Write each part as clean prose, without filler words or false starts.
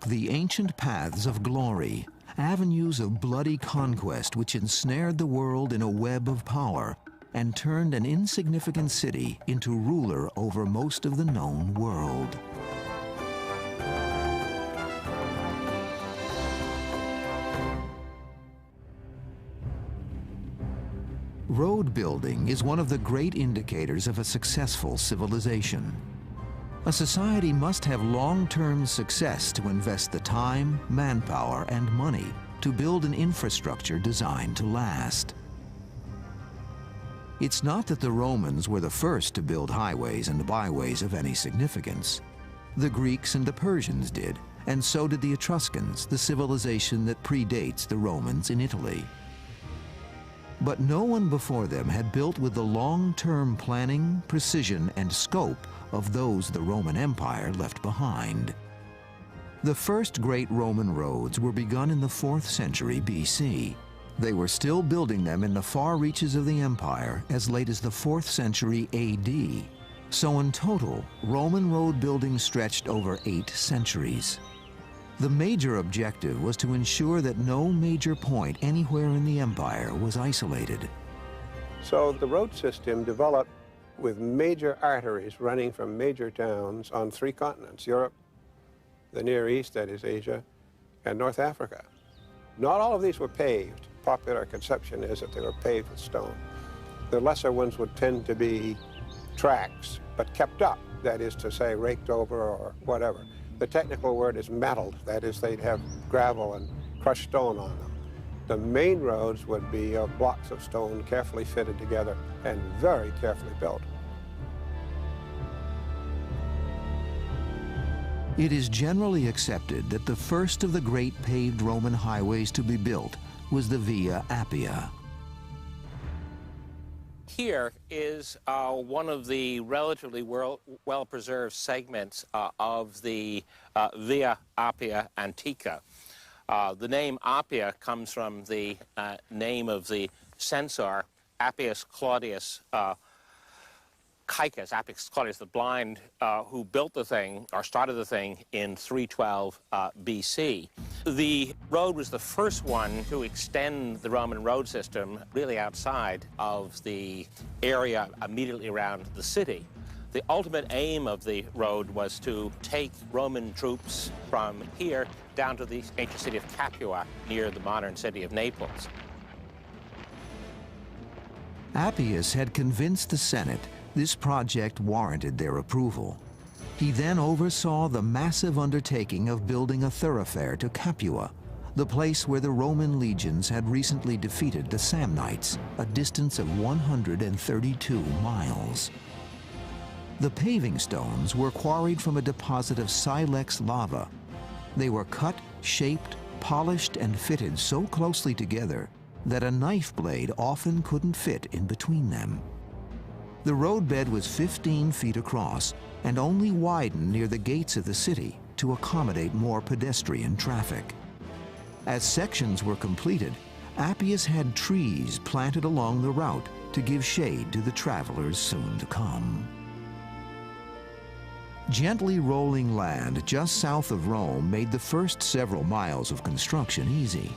the ancient paths of glory, avenues of bloody conquest which ensnared the world in a web of power and turned an insignificant city into ruler over most of the known world. Road building is one of the great indicators of a successful civilization. A society must have long-term success to invest the time, manpower, and money to build an infrastructure designed to last. It's not that the Romans were the first to build highways and byways of any significance. The Greeks and the Persians did, and so did the Etruscans, the civilization that predates the Romans in Italy. But no one before them had built with the long-term planning, precision, and scope of those the Roman Empire left behind. The first great Roman roads were begun in the 4th century BC. They were still building them in the far reaches of the empire as late as the 4th century AD. So in total, Roman road building stretched over 8 centuries. The major objective was to ensure that no major point anywhere in the empire was isolated. So the road system developed with major arteries running from major towns on 3 continents: Europe, the Near East, that is Asia, and North Africa. Not all of these were paved. Popular conception is that they were paved with stone. The lesser ones would tend to be tracks, but kept up, that is to say, raked over or whatever. The technical word is metalled, that is, they'd have gravel and crushed stone on them. The main roads would be blocks of stone carefully fitted together and very carefully built. It is generally accepted that the first of the great paved Roman highways to be built was the Via Appia. Here is one of the relatively well-preserved segments of the Via Appia Antica. The name Appia comes from the name of the censor, Appius Claudius Caecus, Appius Claudius the Blind, who built the thing, or started the thing, in 312 BC. The road was the first one to extend the Roman road system really outside of the area immediately around the city. The ultimate aim of the road was to take Roman troops from here down to the ancient city of Capua, near the modern city of Naples. Appius had convinced the Senate this project warranted their approval. He then oversaw the massive undertaking of building a thoroughfare to Capua, the place where the Roman legions had recently defeated the Samnites, a distance of 132 miles. The paving stones were quarried from a deposit of silex lava. They were cut, shaped, polished, and fitted so closely together that a knife blade often couldn't fit in between them. The roadbed was 15 feet across and only widened near the gates of the city to accommodate more pedestrian traffic. As sections were completed, Appius had trees planted along the route to give shade to the travelers soon to come. Gently rolling land just south of Rome made the first several miles of construction easy.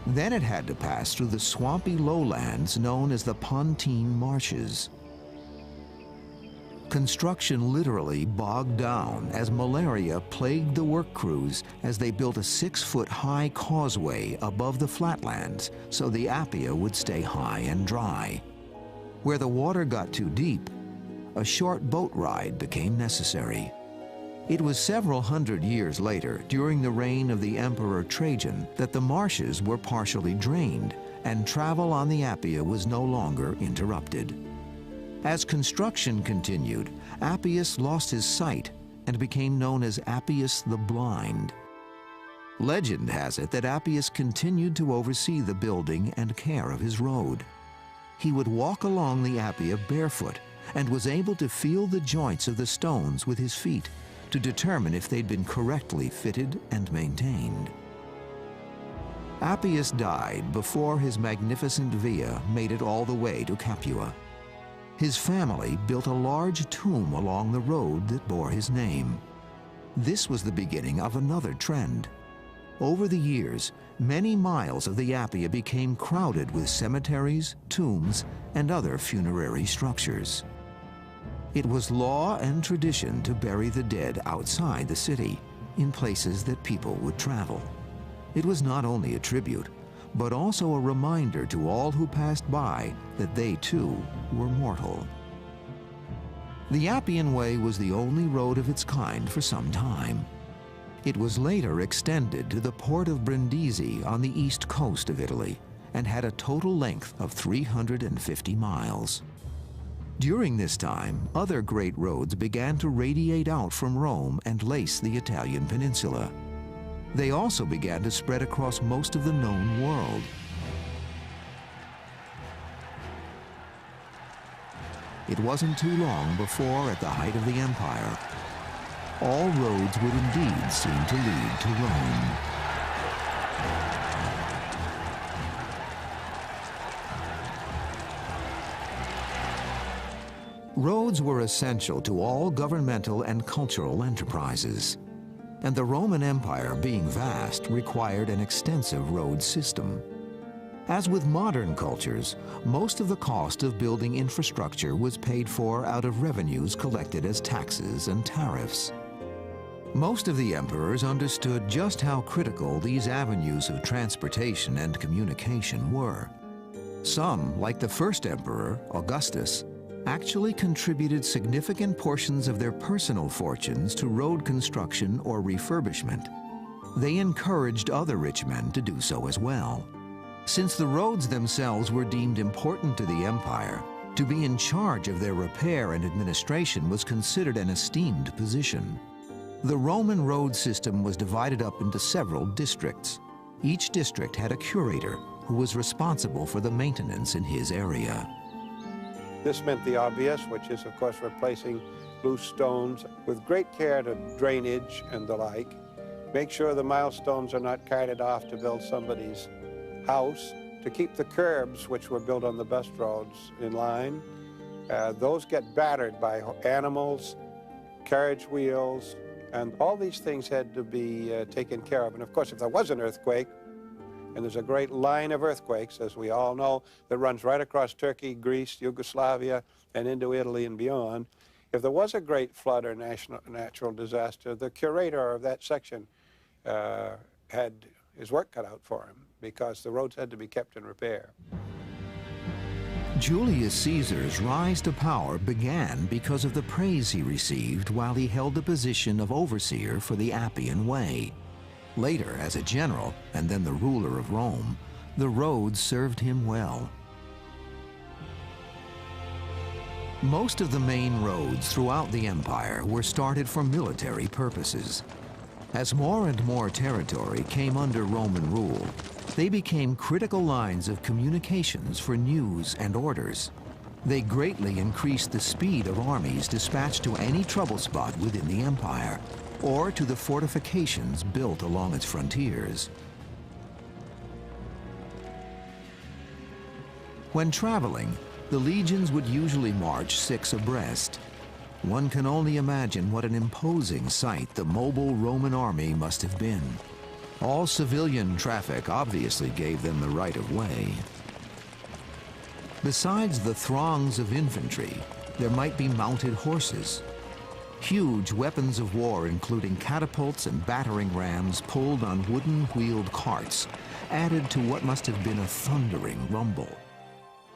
Then it had to pass through the swampy lowlands known as the Pontine Marshes. Construction literally bogged down as malaria plagued the work crews as they built a 6-foot-high causeway above the flatlands so the Appia would stay high and dry. Where the water got too deep, a short boat ride became necessary. It was several hundred years later, during the reign of the Emperor Trajan, that the marshes were partially drained and travel on the Appia was no longer interrupted. As construction continued, Appius lost his sight and became known as Appius the Blind. Legend has it that Appius continued to oversee the building and care of his road. He would walk along the Appia barefoot and was able to feel the joints of the stones with his feet to determine if they'd been correctly fitted and maintained. Appius died before his magnificent via made it all the way to Capua. His family built a large tomb along the road that bore his name. This was the beginning of another trend. Over the years, many miles of the Appia became crowded with cemeteries, tombs, and other funerary structures. It was law and tradition to bury the dead outside the city, in places that people would travel. It was not only a tribute, but also a reminder to all who passed by that they too were mortal. The Appian Way was the only road of its kind for some time. It was later extended to the port of Brindisi on the east coast of Italy and had a total length of 350 miles. During this time, other great roads began to radiate out from Rome and lace the Italian peninsula. They also began to spread across most of the known world. It wasn't too long before, at the height of the empire, all roads would indeed seem to lead to Rome. Roads were essential to all governmental and cultural enterprises. And the Roman Empire, being vast, required an extensive road system. As with modern cultures, most of the cost of building infrastructure was paid for out of revenues collected as taxes and tariffs. Most of the emperors understood just how critical these avenues of transportation and communication were. Some, like the first emperor, Augustus, actually contributed significant portions of their personal fortunes to road construction or refurbishment. They encouraged other rich men to do so as well. Since the roads themselves were deemed important to the empire, to be in charge of their repair and administration was considered an esteemed position. The Roman road system was divided up into several districts. Each district had a curator who was responsible for the maintenance in his area. This meant the obvious, which is, of course, replacing loose stones with great care to drainage and the like. Make sure the milestones are not carted off to build somebody's house, to keep the curbs, which were built on the best roads, in line. Those get battered by animals, carriage wheels, and all these things had to be taken care of. And of course, if there was an earthquake, and there's a great line of earthquakes, as we all know, that runs right across Turkey, Greece, Yugoslavia, and into Italy and beyond. If there was a great flood or natural disaster, the curator of that section had his work cut out for him, because the roads had to be kept in repair. Julius Caesar's rise to power began because of the praise he received while he held the position of overseer for the Appian Way. Later, as a general, and then the ruler of Rome, the roads served him well. Most of the main roads throughout the empire were started for military purposes. As more and more territory came under Roman rule, they became critical lines of communications for news and orders. They greatly increased the speed of armies dispatched to any trouble spot within the empire, or to the fortifications built along its frontiers. When traveling, the legions would usually march 6 abreast. One can only imagine what an imposing sight the mobile Roman army must have been. All civilian traffic obviously gave them the right of way. Besides the throngs of infantry, there might be mounted horses. Huge weapons of war, including catapults and battering rams pulled on wooden-wheeled carts, added to what must have been a thundering rumble.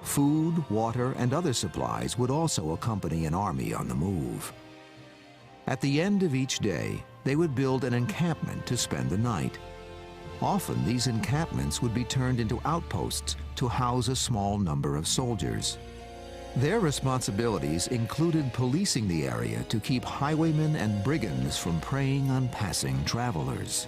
Food, water, and other supplies would also accompany an army on the move. At the end of each day, they would build an encampment to spend the night. Often, these encampments would be turned into outposts to house a small number of soldiers. Their responsibilities included policing the area to keep highwaymen and brigands from preying on passing travelers.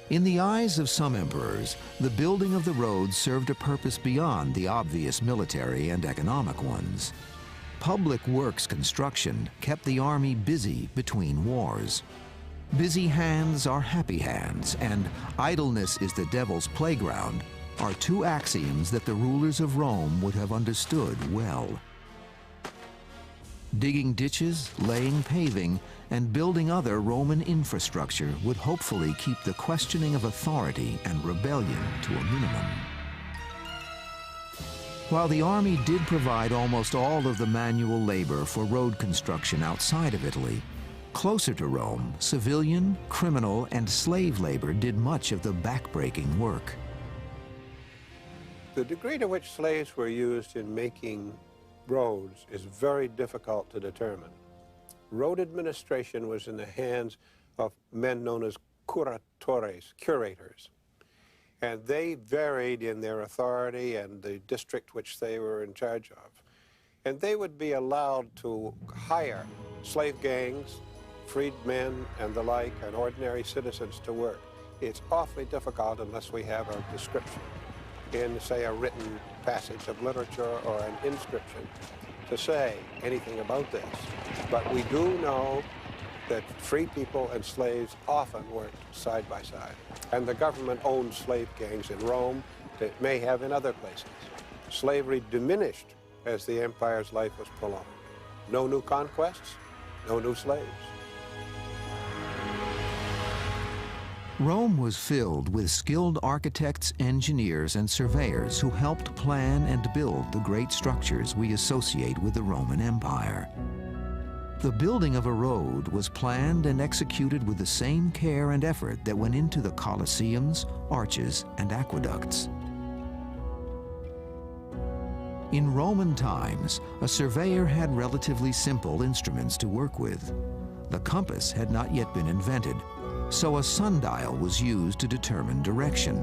In the eyes of some emperors, the building of the roads served a purpose beyond the obvious military and economic ones. Public works construction kept the army busy between wars. Busy hands are happy hands, and idleness is the devil's playground are 2 axioms that the rulers of Rome would have understood well. Digging ditches, laying paving, and building other Roman infrastructure would hopefully keep the questioning of authority and rebellion to a minimum. While the army did provide almost all of the manual labor for road construction outside of Italy, closer to Rome, civilian, criminal, and slave labor did much of the backbreaking work. The degree to which slaves were used in making roads is very difficult to determine. Road administration was in the hands of men known as curatores, curators. And they varied in their authority and the district which they were in charge of. And they would be allowed to hire slave gangs, freedmen and the like, and ordinary citizens to work. It's awfully difficult unless we have a description in, say, a written passage of literature or an inscription to say anything about this. But we do know that free people and slaves often worked side by side. And the government owned slave gangs in Rome that it may have in other places. Slavery diminished as the empire's life was prolonged. No new conquests, no new slaves. Rome was filled with skilled architects, engineers, and surveyors who helped plan and build the great structures we associate with the Roman Empire. The building of a road was planned and executed with the same care and effort that went into the colosseums, arches, and aqueducts. In Roman times, a surveyor had relatively simple instruments to work with. The compass had not yet been invented, so a sundial was used to determine direction.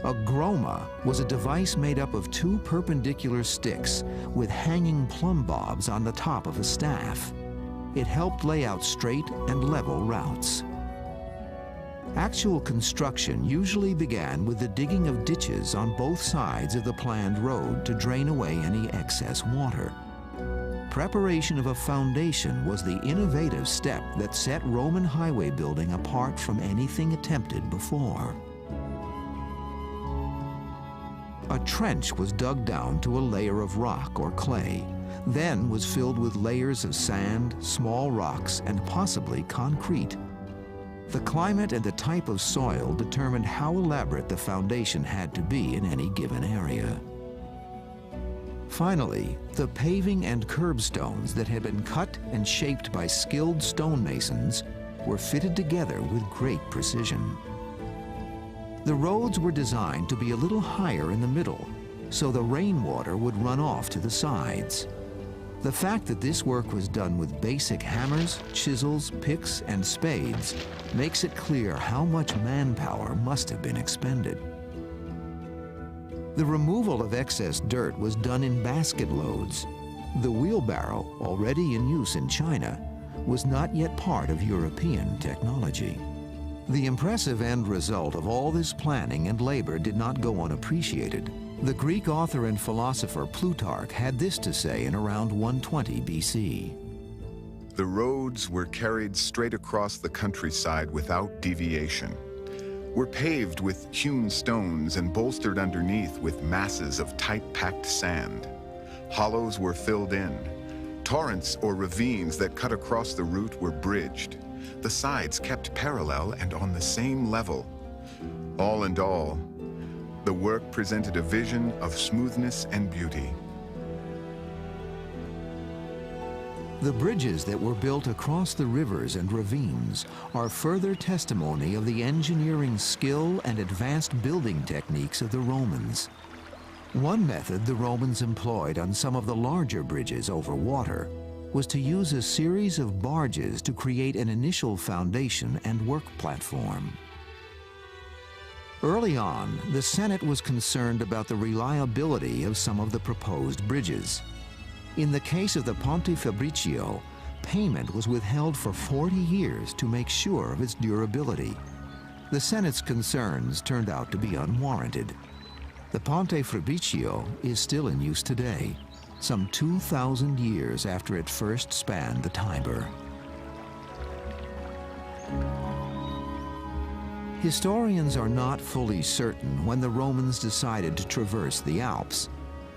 A groma was a device made up of two perpendicular sticks with hanging plumb bobs on the top of a staff. It helped lay out straight and level routes. Actual construction usually began with the digging of ditches on both sides of the planned road to drain away any excess water. Preparation of a foundation was the innovative step that set Roman highway building apart from anything attempted before. A trench was dug down to a layer of rock or clay, then was filled with layers of sand, small rocks, and possibly concrete. The climate and the type of soil determined how elaborate the foundation had to be in any given area. Finally, the paving and curbstones that had been cut and shaped by skilled stonemasons were fitted together with great precision. The roads were designed to be a little higher in the middle, so the rainwater would run off to the sides. The fact that this work was done with basic hammers, chisels, picks, and spades makes it clear how much manpower must have been expended. The removal of excess dirt was done in basket loads. The wheelbarrow, already in use in China, was not yet part of European technology. The impressive end result of all this planning and labor did not go unappreciated. The Greek author and philosopher Plutarch had this to say in around 120 BC. The roads were carried straight across the countryside without deviation, were paved with hewn stones and bolstered underneath with masses of tight-packed sand. Hollows were filled in. Torrents or ravines that cut across the route were bridged. The sides kept parallel and on the same level. All in all, the work presented a vision of smoothness and beauty. The bridges that were built across the rivers and ravines are further testimony of the engineering skill and advanced building techniques of the Romans. One method the Romans employed on some of the larger bridges over water was to use a series of barges to create an initial foundation and work platform. Early on, the Senate was concerned about the reliability of some of the proposed bridges. In the case of the Ponte Fabricio, payment was withheld for 40 years to make sure of its durability. The Senate's concerns turned out to be unwarranted. The Ponte Fabricio is still in use today, some 2,000 years after it first spanned the Tiber. Historians are not fully certain when the Romans decided to traverse the Alps,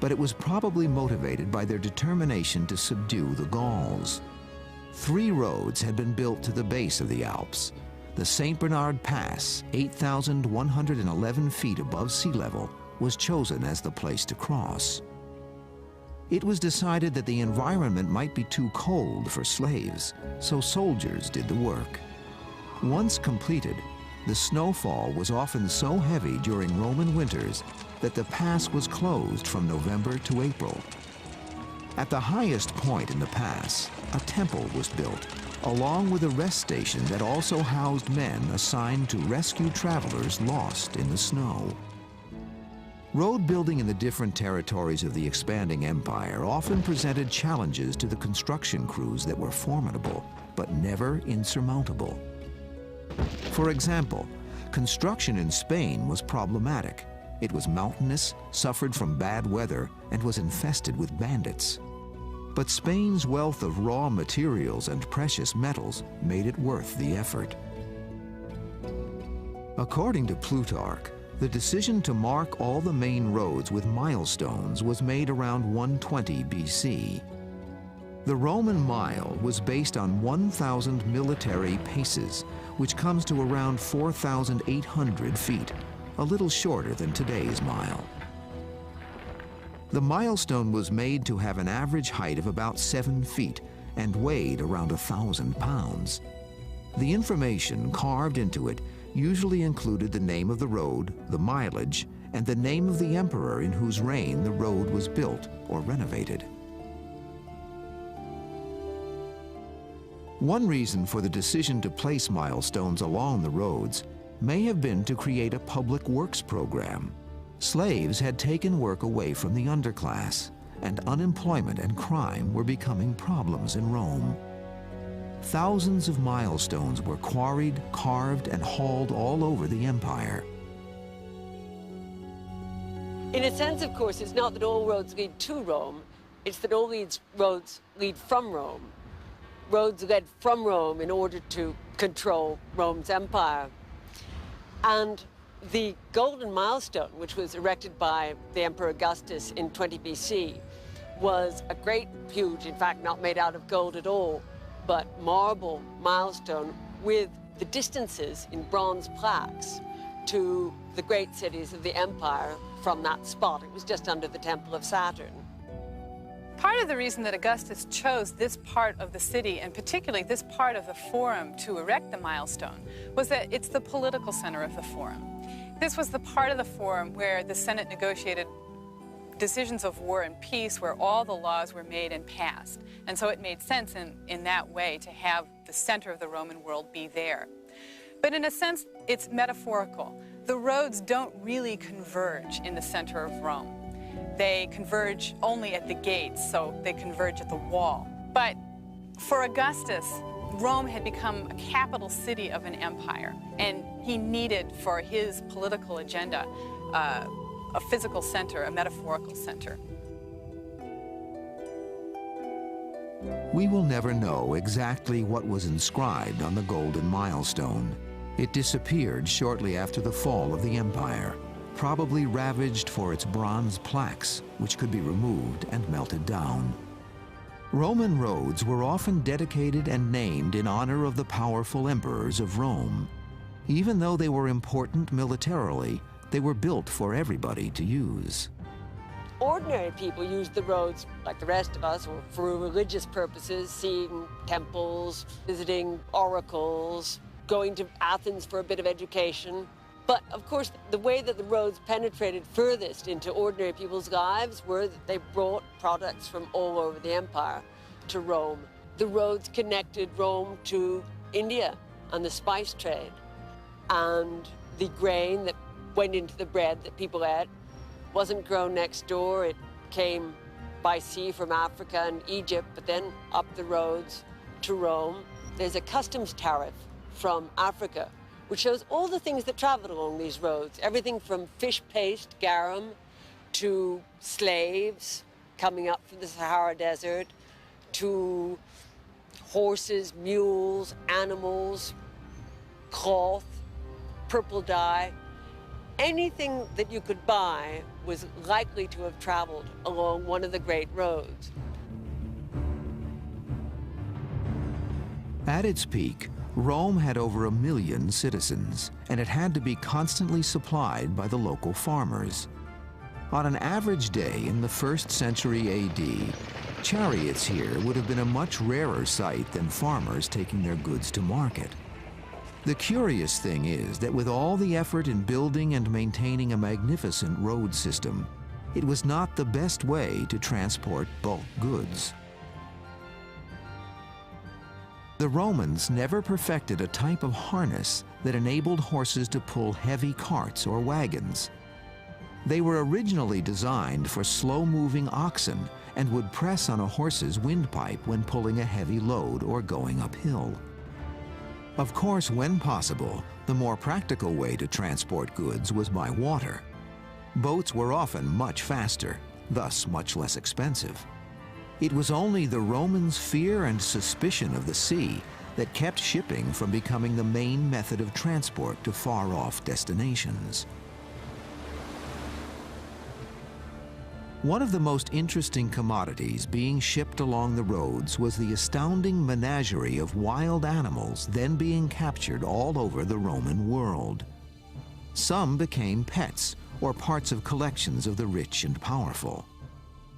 but it was probably motivated by their determination to subdue the Gauls. 3 roads had been built to the base of the Alps. The St. Bernard Pass, 8,111 feet above sea level, was chosen as the place to cross. It was decided that the environment might be too cold for slaves, so soldiers did the work. Once completed, the snowfall was often so heavy during Roman winters that the pass was closed from November to April. At the highest point in the pass, a temple was built, along with a rest station that also housed men assigned to rescue travelers lost in the snow. Road building in the different territories of the expanding empire often presented challenges to the construction crews that were formidable, but never insurmountable. For example, construction in Spain was problematic. It was mountainous, suffered from bad weather, and was infested with bandits. But Spain's wealth of raw materials and precious metals made it worth the effort. According to Plutarch, the decision to mark all the main roads with milestones was made around 120 BC. The Roman mile was based on 1,000 military paces, which comes to around 4,800 feet, a little shorter than today's mile. The milestone was made to have an average height of about 7 feet and weighed around 1,000 pounds. The information carved into it usually included the name of the road, the mileage, and the name of the emperor in whose reign the road was built or renovated. One reason for the decision to place milestones along the roads may have been to create a public works program. Slaves had taken work away from the underclass, and unemployment and crime were becoming problems in Rome. Thousands of milestones were quarried, carved, and hauled all over the empire. In a sense, of course, it's not that all roads lead to Rome, it's that all roads lead from Rome. Roads led from Rome in order to control Rome's empire. And the golden milestone, which was erected by the Emperor Augustus in 20 BC, was a great, huge, in fact, not made out of gold at all, but marble milestone with the distances in bronze plaques to the great cities of the empire from that spot. It was just under the Temple of Saturn. Part of the reason that Augustus chose this part of the city, and particularly this part of the Forum, to erect the milestone was that it's the political center of the Forum. This was the part of the Forum where the Senate negotiated decisions of war and peace, where all the laws were made and passed. And so it made sense in that way to have the center of the Roman world be there. But in a sense, it's metaphorical. The roads don't really converge in the center of Rome. They converge only at the gates, so they converge at the wall. But for Augustus, Rome had become a capital city of an empire, and he needed for his political agenda a physical center, a metaphorical center. We will never know exactly what was inscribed on the golden milestone. It disappeared shortly after the fall of the empire, probably ravaged for its bronze plaques, which could be removed and melted down. Roman roads were often dedicated and named in honor of the powerful emperors of Rome. Even though they were important militarily, they were built for everybody to use. Ordinary people used the roads like the rest of us, or for religious purposes, seeing temples, visiting oracles, going to Athens for a bit of education. But of course, the way that the roads penetrated furthest into ordinary people's lives were that they brought products from all over the empire to Rome. The roads connected Rome to India and the spice trade. And the grain that went into the bread that people ate wasn't grown next door. It came by sea from Africa and Egypt, but then up the roads to Rome. There's a customs tariff from Africa, which shows all the things that traveled along these roads. Everything from fish paste, garum, to slaves coming up from the Sahara Desert, to horses, mules, animals, cloth, purple dye. Anything that you could buy was likely to have traveled along one of the great roads. At its peak, Rome had over 1 million citizens, and it had to be constantly supplied by the local farmers. On an average day in the 1st century AD, chariots here would have been a much rarer sight than farmers taking their goods to market. The curious thing is that with all the effort in building and maintaining a magnificent road system, it was not the best way to transport bulk goods. The Romans never perfected a type of harness that enabled horses to pull heavy carts or wagons. They were originally designed for slow-moving oxen and would press on a horse's windpipe when pulling a heavy load or going uphill. Of course, when possible, the more practical way to transport goods was by water. Boats were often much faster, thus much less expensive. It was only the Romans' fear and suspicion of the sea that kept shipping from becoming the main method of transport to far-off destinations. One of the most interesting commodities being shipped along the roads was the astounding menagerie of wild animals then being captured all over the Roman world. Some became pets or parts of collections of the rich and powerful.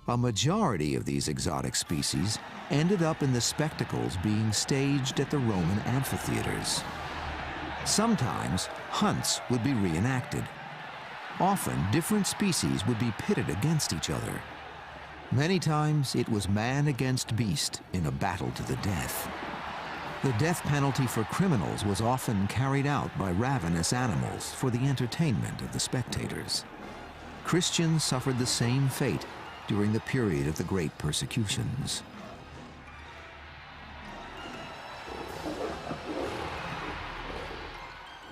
A majority of these exotic species ended up in the spectacles being staged at the Roman amphitheaters. Sometimes hunts would be reenacted. Often, different species would be pitted against each other. Many times, it was man against beast in a battle to the death. The death penalty for criminals was often carried out by ravenous animals for the entertainment of the spectators. Christians suffered the same fate during the period of the Great Persecutions.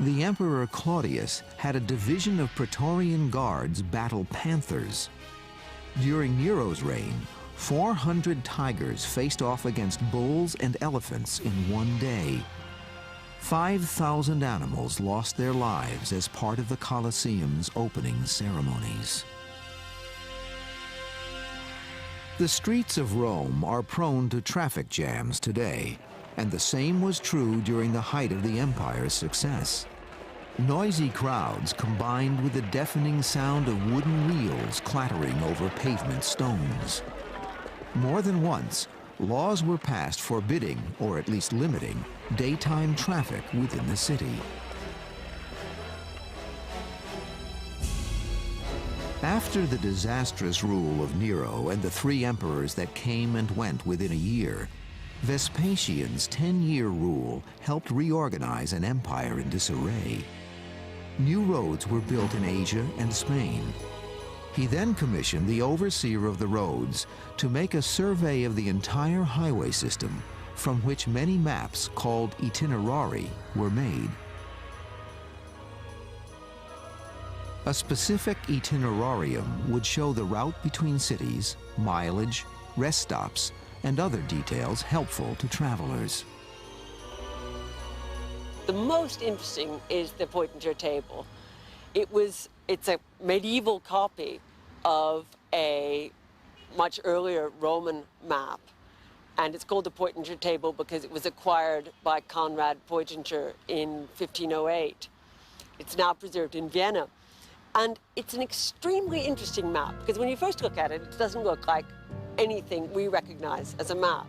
The Emperor Claudius had a division of Praetorian Guards battle panthers. During Nero's reign, 400 tigers faced off against bulls and elephants in one day. 5,000 animals lost their lives as part of the Colosseum's opening ceremonies. The streets of Rome are prone to traffic jams today, and the same was true during the height of the empire's success. Noisy crowds combined with the deafening sound of wooden wheels clattering over pavement stones. More than once, laws were passed forbidding, or at least limiting, daytime traffic within the city. After the disastrous rule of Nero and the 3 emperors that came and went within a year, Vespasian's 10-year rule helped reorganize an empire in disarray. New roads were built in Asia and Spain. He then commissioned the overseer of the roads to make a survey of the entire highway system, from which many maps called itinerari were made. A specific itinerarium would show the route between cities, mileage, rest stops, and other details helpful to travelers. The most interesting is the Poitiers table. It's a medieval copy of a much earlier Roman map, and it's called the Poitiers table because it was acquired by Conrad Poitiers in 1508. It's now preserved in Vienna. And it's an extremely interesting map because when you first look at it, it doesn't look like anything we recognize as a map.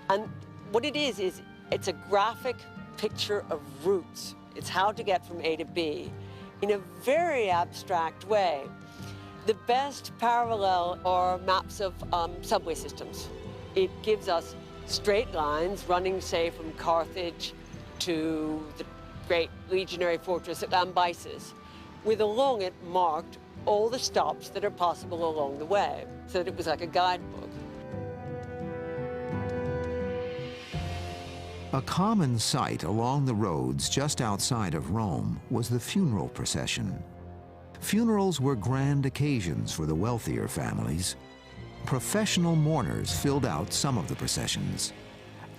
And what it is it's a graphic picture of routes. It's how to get from A to B in a very abstract way. The best parallel are maps of subway systems. It gives us straight lines running, say, from Carthage to the great legionary fortress at Lambyses, with along it marked all the stops that are possible along the way, so that it was like a guidebook. A common sight along the roads just outside of Rome was the funeral procession. Funerals were grand occasions for the wealthier families. Professional mourners filled out some of the processions.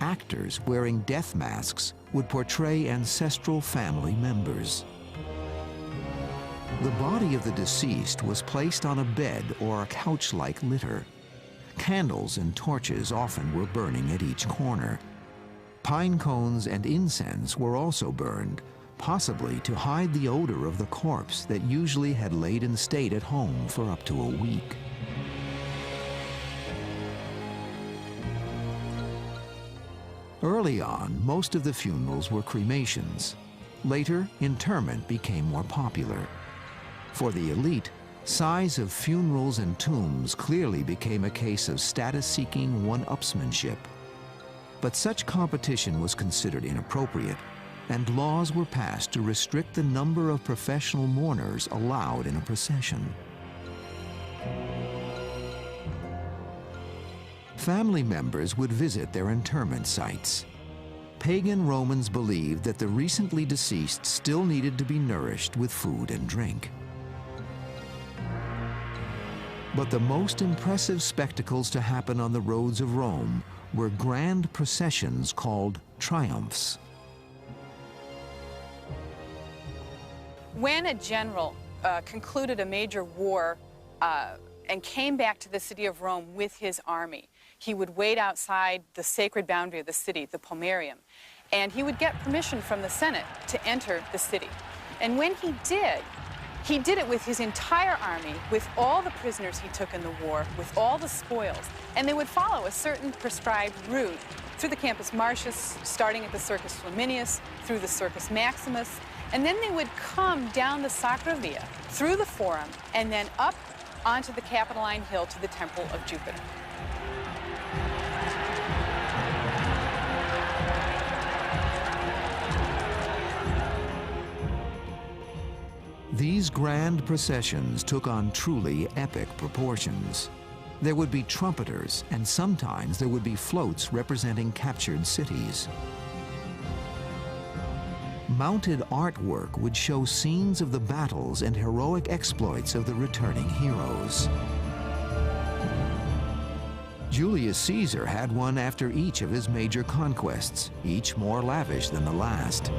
Actors wearing death masks would portray ancestral family members. The body of the deceased was placed on a bed or a couch-like litter. Candles and torches often were burning at each corner. Pine cones and incense were also burned, possibly to hide the odor of the corpse that usually had laid in state at home for up to a week. Early on, most of the funerals were cremations. Later, interment became more popular. For the elite, size of funerals and tombs clearly became a case of status-seeking one-upsmanship. But such competition was considered inappropriate, and laws were passed to restrict the number of professional mourners allowed in a procession. Family members would visit their interment sites. Pagan Romans believed that the recently deceased still needed to be nourished with food and drink. But the most impressive spectacles to happen on the roads of Rome were grand processions called triumphs. When a general concluded a major war and came back to the city of Rome with his army, he would wait outside the sacred boundary of the city, the Pomerium, and he would get permission from the Senate to enter the city. And when he did it with his entire army, with all the prisoners he took in the war, with all the spoils, and they would follow a certain prescribed route through the Campus Martius, starting at the Circus Flaminius, through the Circus Maximus, and then they would come down the Sacra Via, through the Forum, and then up onto the Capitoline Hill to the Temple of Jupiter. These grand processions took on truly epic proportions. There would be trumpeters, and sometimes there would be floats representing captured cities. Mounted artwork would show scenes of the battles and heroic exploits of the returning heroes. Julius Caesar had one after each of his major conquests, each more lavish than the last.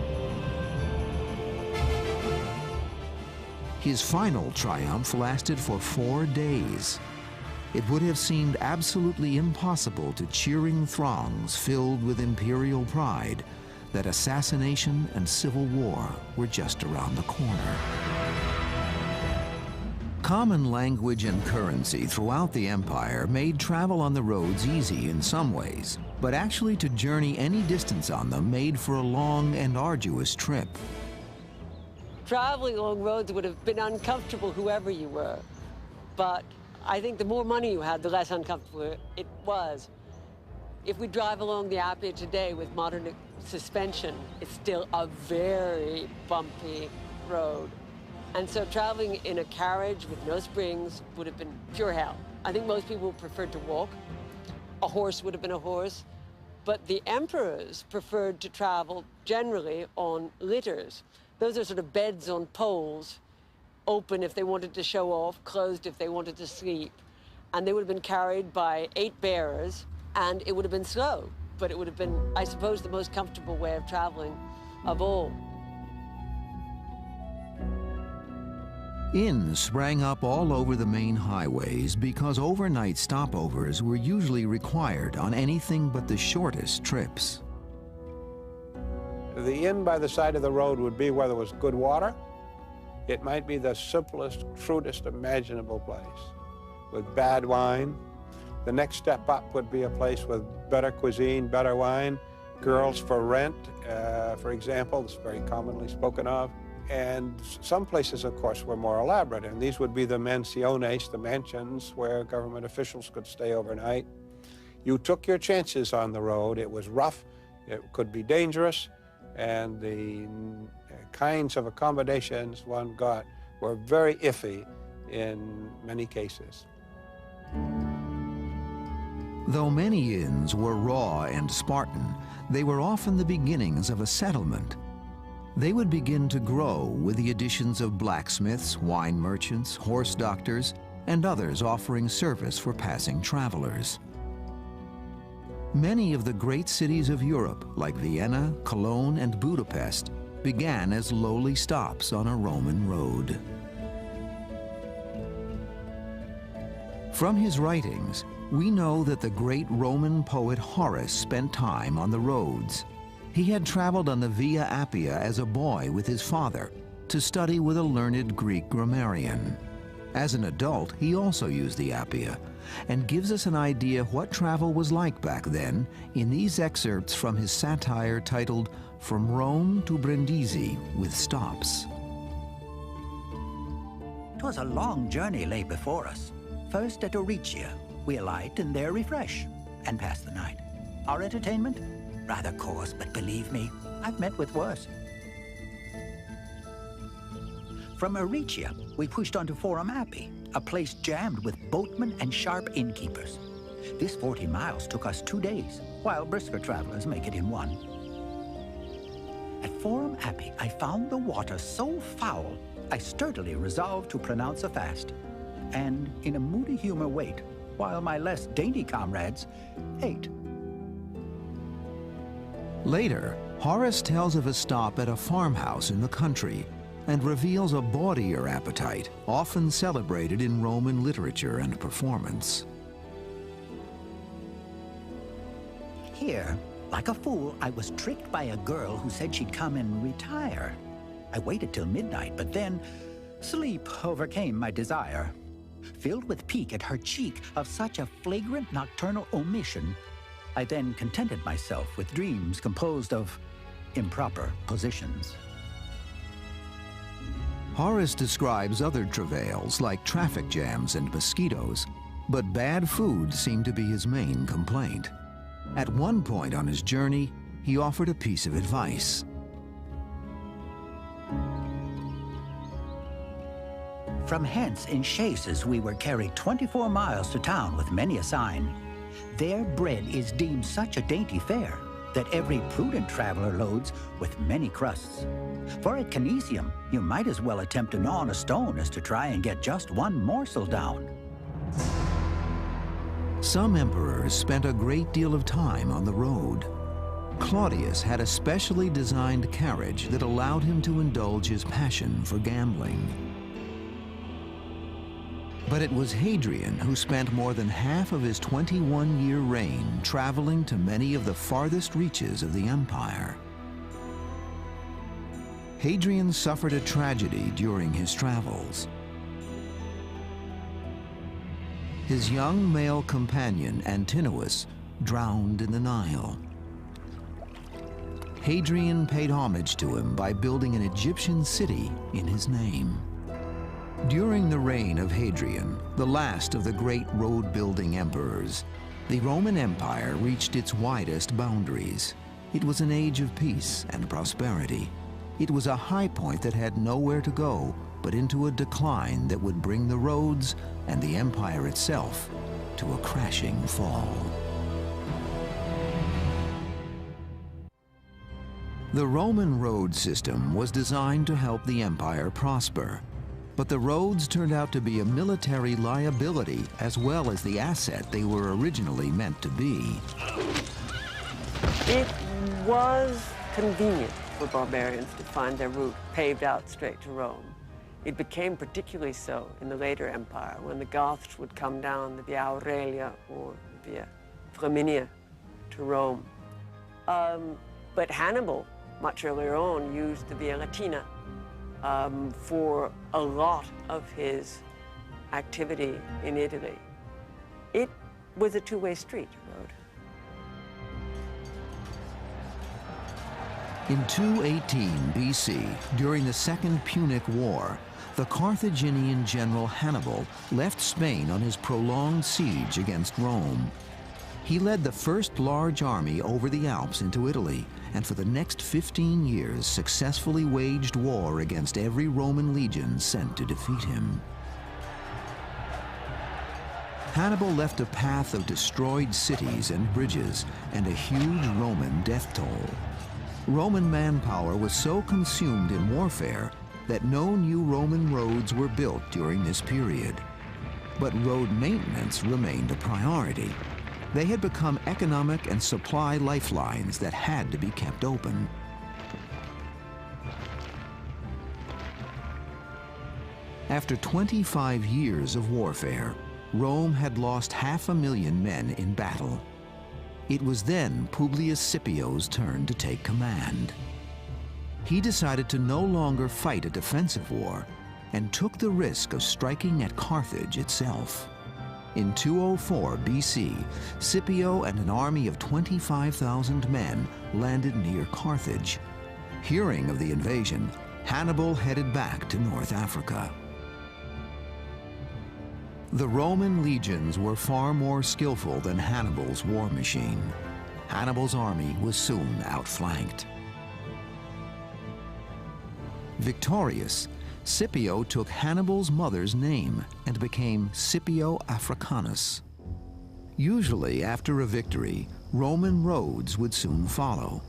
His final triumph lasted for 4 days. It would have seemed absolutely impossible to cheering throngs filled with imperial pride that assassination and civil war were just around the corner. Common language and currency throughout the empire made travel on the roads easy in some ways, but actually to journey any distance on them made for a long and arduous trip. Traveling along roads would have been uncomfortable whoever you were, but I think the more money you had, the less uncomfortable it was. If we drive along the Appia today with modern suspension, it's still a very bumpy road. And so traveling in a carriage with no springs would have been pure hell. I think most people preferred to walk. A horse would have been a horse. But the emperors preferred to travel generally on litters. Those are sort of beds on poles, open if they wanted to show off, closed if they wanted to sleep. And they would have been carried by 8 bearers, and it would have been slow, but it would have been, I suppose, the most comfortable way of traveling of all. Inns sprang up all over the main highways because overnight stopovers were usually required on anything but the shortest trips. The inn by the side of the road would be where there was good water. It might be the simplest, crudest imaginable place with bad wine. The next step up would be a place with better cuisine, better wine, girls for rent, for example, that's very commonly spoken of. And some places, of course, were more elaborate, and these would be the mansiones, the mansions where government officials could stay overnight. You took your chances on the road. It was rough, it could be dangerous, and the kinds of accommodations one got were very iffy in many cases. Though many inns were raw and Spartan, they were often the beginnings of a settlement. They would begin to grow with the additions of blacksmiths, wine merchants, horse doctors, and others offering service for passing travelers. Many of the great cities of Europe, like Vienna, Cologne, and Budapest, began as lowly stops on a Roman road. From his writings, we know that the great Roman poet Horace spent time on the roads. He had traveled on the Via Appia as a boy with his father to study with a learned Greek grammarian. As an adult, he also used the Appia and gives us an idea what travel was like back then in these excerpts from his satire titled From Rome to Brindisi with Stops. 'Twas a long journey lay before us. First at Oricia, we alight and there refresh and pass the night. Our entertainment? Rather coarse, but believe me, I've met with worse. From Oricia, we pushed on to Forum Appi, a place jammed with boatmen and sharp innkeepers. This 40 miles took us 2 days, while brisker travelers make it in 1. At Forum Appi, I found the water so foul, I sturdily resolved to pronounce a fast, and in a moody humor wait, while my less dainty comrades ate. Later, Horace tells of a stop at a farmhouse in the country and reveals a bawdier appetite, often celebrated in Roman literature and performance. Here, like a fool, I was tricked by a girl who said she'd come and retire. I waited till midnight, but then sleep overcame my desire. Filled with pique at her cheek of such a flagrant nocturnal omission, I then contented myself with dreams composed of improper positions. Horace describes other travails like traffic jams and mosquitoes, but bad food seemed to be his main complaint. At one point on his journey, he offered a piece of advice. From hence in chaises we were carried 24 miles to town with many a sign. Their bread is deemed such a dainty fare that every prudent traveler loads with many crusts. For at Canisium, you might as well attempt to gnaw on a stone as to try and get just one morsel down. Some emperors spent a great deal of time on the road. Claudius had a specially designed carriage that allowed him to indulge his passion for gambling. But it was Hadrian who spent more than half of his 21-year reign traveling to many of the farthest reaches of the empire. Hadrian suffered a tragedy during his travels. His young male companion, Antinous, drowned in the Nile. Hadrian paid homage to him by building an Egyptian city in his name. During the reign of Hadrian, the last of the great road-building emperors, the Roman Empire reached its widest boundaries. It was an age of peace and prosperity. It was a high point that had nowhere to go but into a decline that would bring the roads and the empire itself to a crashing fall. The Roman road system was designed to help the empire prosper. But the roads turned out to be a military liability as well as the asset they were originally meant to be. It was convenient for barbarians to find their route paved out straight to Rome. It became particularly so in the later empire when the Goths would come down the Via Aurelia or the Via Flaminia to Rome. But Hannibal, much earlier on, used the Via Latina for a lot of his activity in Italy. It was a two-way street road. In 218 BC, during the Second Punic War, the Carthaginian general Hannibal left Spain on his prolonged siege against Rome. He led the first large army over the Alps into Italy, and for the next 15 years successfully waged war against every Roman legion sent to defeat him. Hannibal left a path of destroyed cities and bridges and a huge Roman death toll. Roman manpower was so consumed in warfare that no new Roman roads were built during this period. But road maintenance remained a priority. They had become economic and supply lifelines that had to be kept open. After 25 years of warfare, Rome had lost 500,000 men in battle. It was then Publius Scipio's turn to take command. He decided to no longer fight a defensive war and took the risk of striking at Carthage itself. In 204 BC, Scipio and an army of 25,000 men landed near Carthage. Hearing of the invasion, Hannibal headed back to North Africa. The Roman legions were far more skillful than Hannibal's war machine. Hannibal's army was soon outflanked. Victorious, Scipio took Hannibal's mother's name and became Scipio Africanus. Usually, after a victory, Roman roads would soon follow.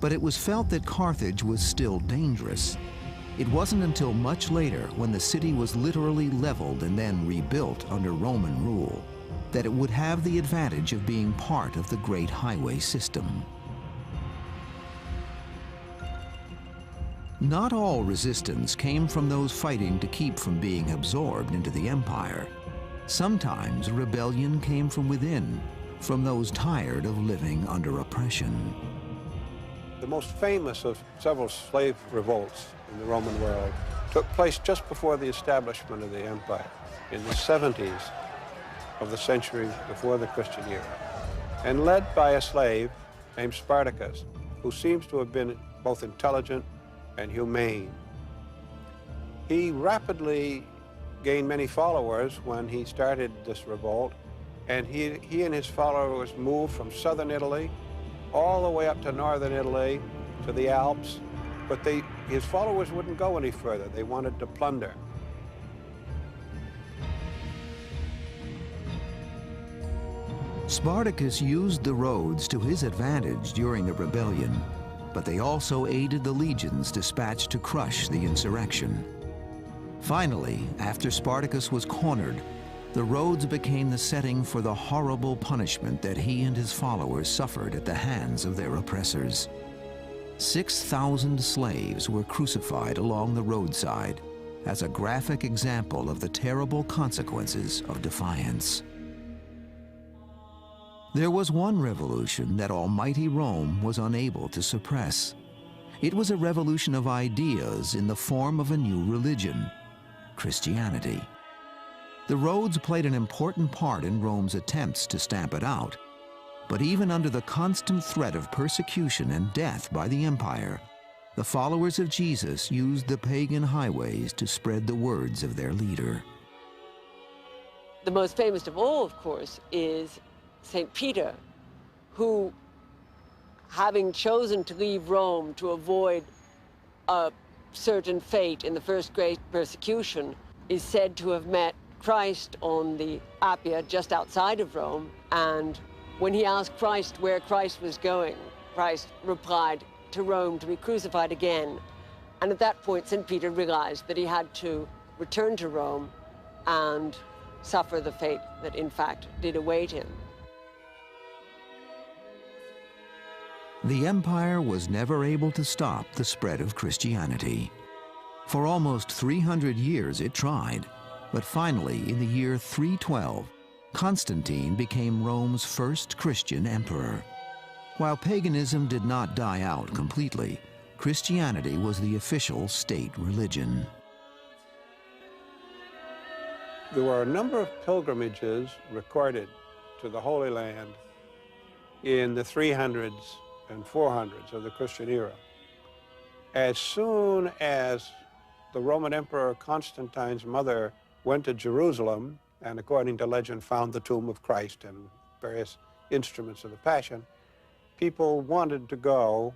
But it was felt that Carthage was still dangerous. It wasn't until much later, when the city was literally leveled and then rebuilt under Roman rule, that it would have the advantage of being part of the great highway system. Not all resistance came from those fighting to keep from being absorbed into the empire. Sometimes rebellion came from within, from those tired of living under oppression. The most famous of several slave revolts in the Roman world took place just before the establishment of the empire, in the 70s of the century before the Christian era, and led by a slave named Spartacus, who seems to have been both intelligent and humane. He rapidly gained many followers when he started this revolt, and he and his followers moved from southern Italy all the way up to northern Italy to the Alps, but his followers wouldn't go any further. They wanted to plunder. Spartacus used the roads to his advantage during the rebellion, but they also aided the legions dispatched to crush the insurrection. Finally, after Spartacus was cornered, the roads became the setting for the horrible punishment that he and his followers suffered at the hands of their oppressors. 6,000 slaves were crucified along the roadside as a graphic example of the terrible consequences of defiance. There was one revolution that almighty Rome was unable to suppress. It was a revolution of ideas in the form of a new religion, Christianity. The roads played an important part in Rome's attempts to stamp it out, but even under the constant threat of persecution and death by the empire, the followers of Jesus used the pagan highways to spread the words of their leader. The most famous of all, of course, is St. Peter, who, having chosen to leave Rome to avoid a certain fate in the first great persecution, is said to have met Christ on the Appia just outside of Rome, and when he asked Christ where Christ was going, Christ replied, to Rome to be crucified again. And at that point, St. Peter realized that he had to return to Rome and suffer the fate that in fact did await him. The empire was never able to stop the spread of Christianity. For almost 300 years it tried, but finally in the year 312, Constantine became Rome's first Christian emperor. While paganism did not die out completely, Christianity was the official state religion. There were a number of pilgrimages recorded to the Holy Land in the 300s and 400s of the Christian era. As soon as the Roman Emperor Constantine's mother went to Jerusalem, and according to legend found the tomb of Christ and various instruments of the Passion, people wanted to go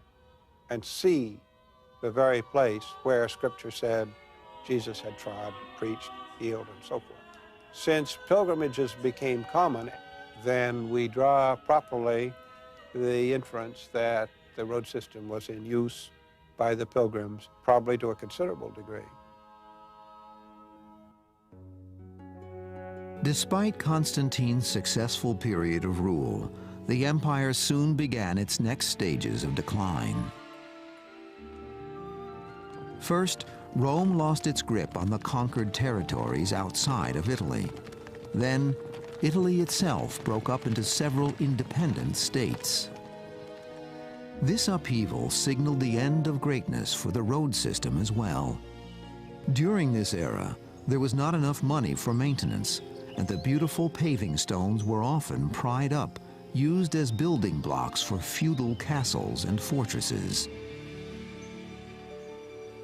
and see the very place where Scripture said Jesus had trod, preached, healed, and so forth. Since pilgrimages became common, then we draw properly the inference that the road system was in use by the pilgrims, probably to a considerable degree. Despite Constantine's successful period of rule, the empire soon began its next stages of decline. First, Rome lost its grip on the conquered territories outside of Italy. Then, Italy itself broke up into several independent states. This upheaval signaled the end of greatness for the road system as well. During this era, there was not enough money for maintenance, and the beautiful paving stones were often pried up, used as building blocks for feudal castles and fortresses.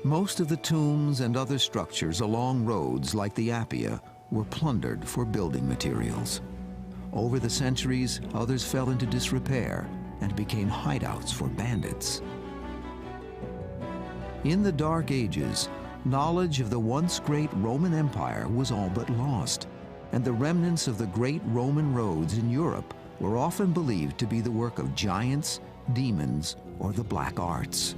Most of the tombs and other structures along roads like the Appia were plundered for building materials. Over the centuries, others fell into disrepair and became hideouts for bandits. In the Dark Ages, knowledge of the once great Roman Empire was all but lost, and the remnants of the great Roman roads in Europe were often believed to be the work of giants, demons, or the black arts.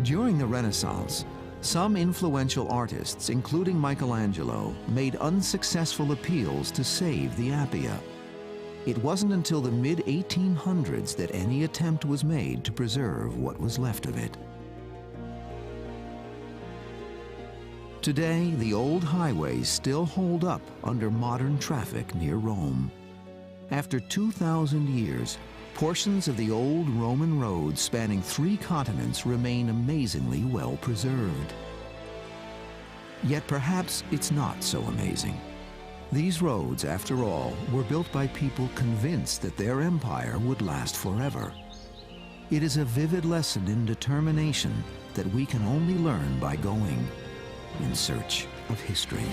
During the Renaissance, some influential artists, including Michelangelo, made unsuccessful appeals to save the Appia. It wasn't until the mid-1800s that any attempt was made to preserve what was left of it. Today, the old highways still hold up under modern traffic near Rome. After 2,000 years, portions of the old Roman roads spanning 3 continents remain amazingly well preserved. Yet perhaps it's not so amazing. These roads, after all, were built by people convinced that their empire would last forever. It is a vivid lesson in determination that we can only learn by going in search of history.